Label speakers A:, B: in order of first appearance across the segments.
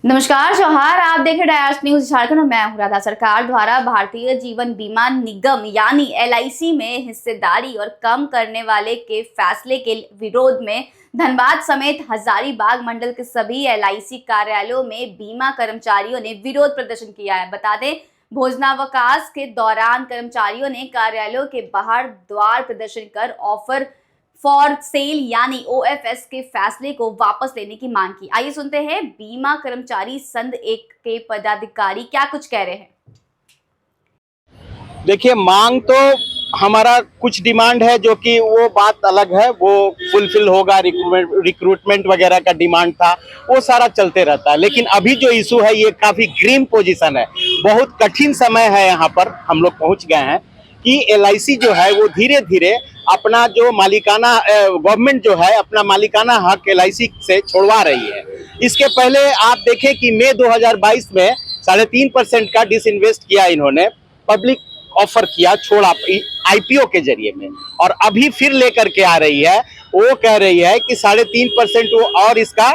A: नमस्कार जौहार, आप देख रहे हैं न्यूज झारखंड और मैं हूं राधा। सरकार द्वारा भारतीय जीवन बीमा निगम यानी एलआईसी में हिस्सेदारी और कम करने वाले के फैसले के विरोध में धनबाद समेत हजारीबाग मंडल के सभी एलआईसी कार्यालयों में बीमा कर्मचारियों ने विरोध प्रदर्शन किया है। बता दें, भोजनावकाश के दौरान कर्मचारियों ने कार्यालयों के बाहर द्वार प्रदर्शन कर ऑफर फॉर सेल यानी ओएफएस के फैसले को वापस लेने की मांग की। आइए सुनते हैं बीमा कर्मचारी संघ एक के पदाधिकारी क्या कुछ कह रहे हैं।
B: देखिए, मांग तो हमारा कुछ डिमांड है जो कि वो बात अलग है, वो फुलफिल होगा। रिक्रूटमेंट वगैरह का डिमांड था, वो सारा चलते रहता है। लेकिन अभी जो इशू है ये काफी ग्रीन पोजीशन है, बहुत कठिन समय है। यहाँ पर हम लोग पहुंच गए हैं कि एलआईसी जो है वो धीरे धीरे अपना जो मालिकाना गवर्नमेंट जो है अपना मालिकाना हक एलआईसी से छोड़वा रही है। इसके पहले आप देखें कि मई 2022 में 3.5% का डिसइन्वेस्ट किया इन्होंने, पब्लिक ऑफर किया, छोड़ा आईपीओ के जरिए में, और अभी फिर लेकर के आ रही है। वो कह रही है कि 3.5% वो और इसका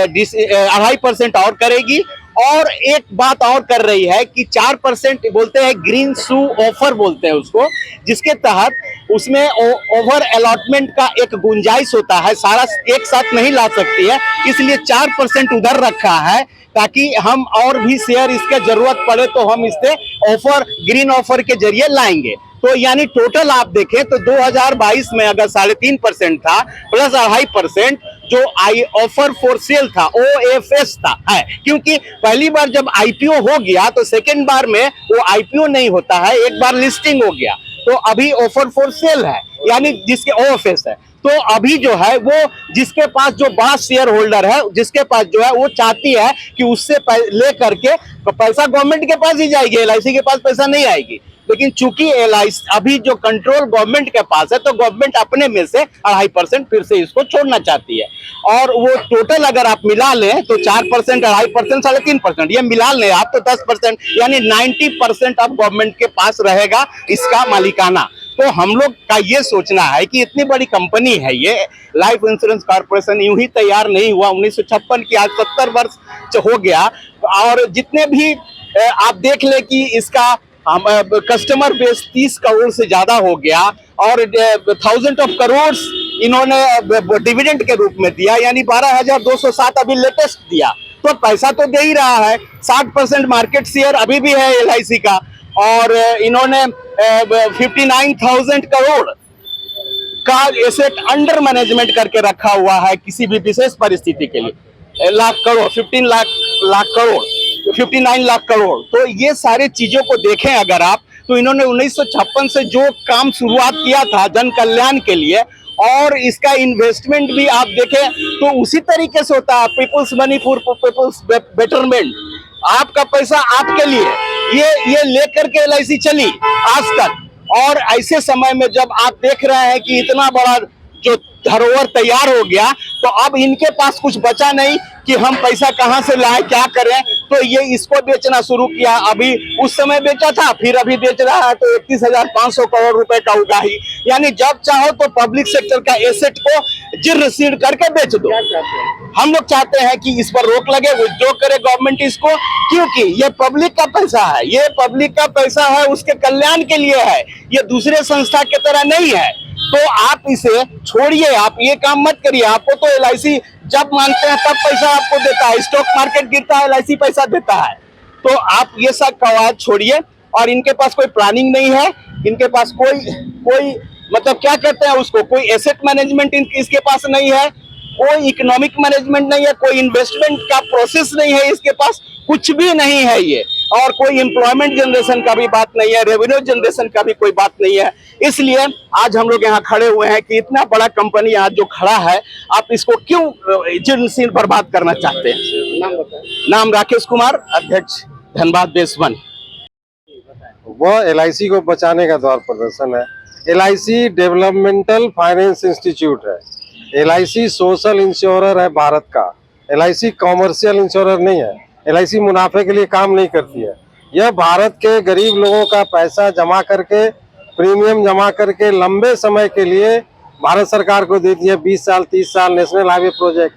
B: 2.5% और करेगी। और एक बात और कर रही है कि 4% बोलते हैं, ग्रीन शू ऑफर बोलते हैं उसको, जिसके तहत उसमें ओवर अलॉटमेंट का एक गुंजाइश होता है, सारा एक साथ नहीं ला सकती है, इसलिए 4% उधर रखा है ताकि हम और भी शेयर इसके जरूरत पड़े तो हम इससे ऑफर, ग्रीन ऑफर के जरिए लाएंगे। तो यानी टोटल आप देखें तो 2022 में अगर 3.5% था प्लस 2.5% जो आई ऑफर फॉर सेल था, ओएफएस था, है। क्योंकि पहली बार जब आईपीओ हो गया तो सेकेंड बार में वो आईपीओ नहीं होता है, एक बार लिस्टिंग हो गया तो अभी ऑफर फॉर सेल है, यानी जिसके ओएफएस है। तो अभी जो है वो जिसके पास जो बड़ा शेयर होल्डर है, जिसके पास जो है वो चाहती है कि उससे ले करके पैसा गवर्नमेंट के पास ही जाएगी, एलआईसी के पास पैसा नहीं आएगी। लेकिन चूंकि एलआईसी अभी जो कंट्रोल गवर्नमेंट के पास है तो गवर्नमेंट अपने में से 2.5% फिर से इसको छोड़ना चाहती है। और वो टोटल अगर आप मिला लें तो 4%, 2.5%, 3.5%, ये मिला लें आप तो 10%, यानी 90% अब गवर्नमेंट के पास रहेगा इसका मालिकाना। तो हम लोग का ये सोचना है कि इतनी बड़ी कंपनी है ये लाइफ इंश्योरेंस कॉर्पोरेशन, यूं ही तैयार नहीं हुआ। 1956 की, आज 70 वर्ष हो गया। और जितने भी आप देख ले कि इसका हम कस्टमर बेस 30 करोड़ से ज्यादा हो गया, और 1000 ऑफ करोड़ इन्होंने डिविडेंड के रूप में दिया, यानी 12,207 अभी लेटेस्ट दिया। तो पैसा तो दे ही रहा है। 60% मार्केट शेयर अभी भी है एलआईसी का, और इन्होंने 59,000 करोड़ का एसेट अंडर मैनेजमेंट करके रखा हुआ है किसी भी विशेष परिस्थिति के लिए। लाख करोड़, 15 लाख करोड़, 59 लाख करोड़। तो ये सारे चीजों को देखें अगर आप, तो इन्होंने 1956 से जो काम शुरुआत किया था जन कल्याण के लिए, और इसका इन्वेस्टमेंट भी आप देखें तो उसी तरीके से होता है, people's money for people's betterment, आपका पैसा आपके लिए, ये लेकर के एलआईसी चली आज तक। और ऐसे समय में जब आप देख रहे हैं कि इतना बड़ा जो धरोहर तैयार हो गया, तो अब इनके पास कुछ बचा नहीं कि हम पैसा कहां से लाएं, क्या करें। तो ये इसको बेचना शुरू किया। अभी उस समय बेचा था, फिर अभी बेच रहा है तो 31,500 करोड़ रुपए का उगाही, यानी जब चाहो तो पब्लिक सेक्टर का एसेट को जीर्ण शीर्ण करके बेच दो। हम लोग चाहते हैं कि इस पर रोक लगे, विथड्रॉ करे गवर्नमेंट इसको, क्योंकि ये पब्लिक का पैसा है, ये पब्लिक का पैसा है, उसके कल्याण के लिए है, ये दूसरे संस्था की तरह नहीं है। तो आप इसे छोड़िए, आप ये काम मत करिए। आपको तो एलआईसी जब मांगते हैं तब पैसा आपको देता है, स्टॉक मार्केट गिरता है एलआईसी पैसा देता है। तो आप ये सब कवायद छोड़िए। और इनके पास कोई प्लानिंग नहीं है, इनके पास कोई मतलब क्या कहते हैं उसको, कोई एसेट मैनेजमेंट इसके पास नहीं है, कोई इकोनॉमिक मैनेजमेंट नहीं है, कोई इन्वेस्टमेंट का प्रोसेस नहीं है इसके पास, कुछ भी नहीं है ये। और कोई एम्प्लॉयमेंट जनरेशन का भी बात नहीं है, रेवेन्यू जनरेशन का भी कोई बात नहीं है। इसलिए आज हम लोग यहाँ खड़े हुए हैं कि इतना बड़ा कंपनी आज जो खड़ा है, आप इसको क्यों जीर्ण शीर्ण बर्बाद करना चाहते हैं। नाम राकेश कुमार, अध्यक्ष धनबाद बेस 1।
C: वह एलआईसी को बचाने का द्वार प्रदर्शन है। एलआईसी डेवलपमेंटल फाइनेंस इंस्टीट्यूट है, एलआईसी सोशल इंश्योरर है भारत का, एलआईसी कॉमर्शियल इंश्योरर नहीं है। एलआईसी मुनाफे के लिए काम नहीं करती है। यह भारत के गरीब लोगों का पैसा जमा करके, प्रीमियम जमा करके लंबे समय के लिए भारत सरकार को देती है। 20 साल 30 साल national highway project,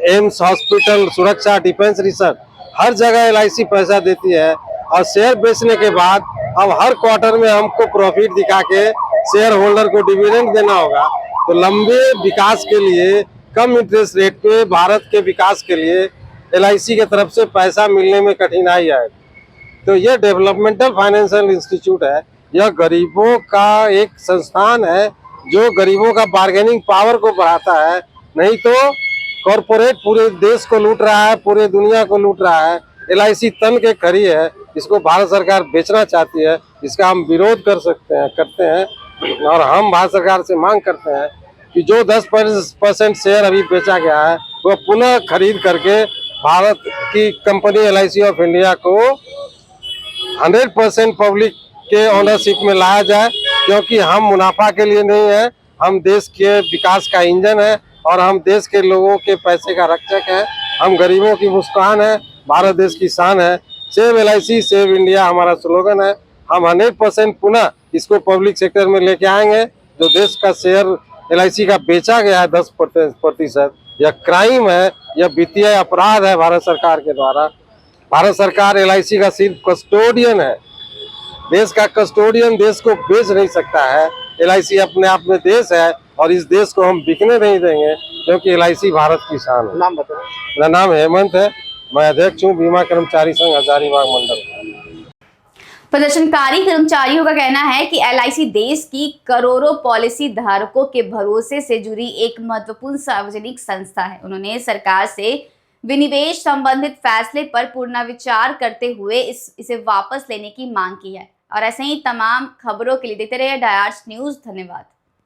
C: AIIMS hospital, सुरक्षा, डिफेंस रिसर्च, हर जगह LIC पैसा देती है। और शेयर बेचने के बाद अब हर क्वार्टर में हमको प्रॉफिट दिखा के शेयर होल्डर को डिविडेंड देना होगा। तो लंबे विकास के लिए, कम इंटरेस्ट रेट पे भारत के विकास के लिए LIC के तरफ से पैसा मिलने में कठिनाई आएगी। तो यह डेवलपमेंटल फाइनेंशियल इंस्टीट्यूट है, यह गरीबों का एक संस्थान है जो गरीबों का बार्गेनिंग पावर को बढ़ाता है। नहीं तो कॉरपोरेट पूरे देश को लूट रहा है, पूरे दुनिया को लूट रहा है। LIC तन के खरी है, इसको भारत सरकार बेचना चाहती है, इसका हम विरोध करते हैं और हम भारत सरकार से मांग करते हैं कि जो 10% शेयर अभी बेचा गया है वो पुनः खरीद करके भारत की कंपनी LIC ऑफ इंडिया को 100% पब्लिक के ओनरशिप में लाया जाए, क्योंकि हम मुनाफा के लिए नहीं है, हम देश के विकास का इंजन है और हम देश के लोगों के पैसे का रक्षक है। हम गरीबों की मुस्कान है, भारत देश की शान है। सेव LIC सेव इंडिया हमारा स्लोगन है। हम 100% पुनः इसको पब्लिक सेक्टर में लेके आएंगे। जो देश का शेयर LIC का बेचा गया है 10%, यह क्राइम है, यह वित्तीय अपराध है भारत सरकार के द्वारा। भारत सरकार LIC का सिर्फ कस्टोडियन है, देश का कस्टोडियन देश को बेच नहीं सकता है। LIC अपने आप में देश है और इस देश को हम बिकने नहीं देंगे, क्योंकि LIC भारत की शान है।
B: नाम बताओ।
C: मेरा नाम हेमंत है, मैं अध्यक्ष हूँ बीमा कर्मचारी संघ हजारीबाग मंडल।
A: प्रदर्शनकारी कर्मचारियों का कहना है कि LIC देश की करोड़ों पॉलिसी धारकों के भरोसे से जुड़ी एक महत्वपूर्ण सार्वजनिक संस्था है। उन्होंने सरकार से विनिवेश संबंधित फैसले पर पुनर्विचार करते हुए इसे वापस लेने की मांग की है। और ऐसे ही तमाम खबरों के लिए देखते रहिए डायर्स न्यूज। धन्यवाद।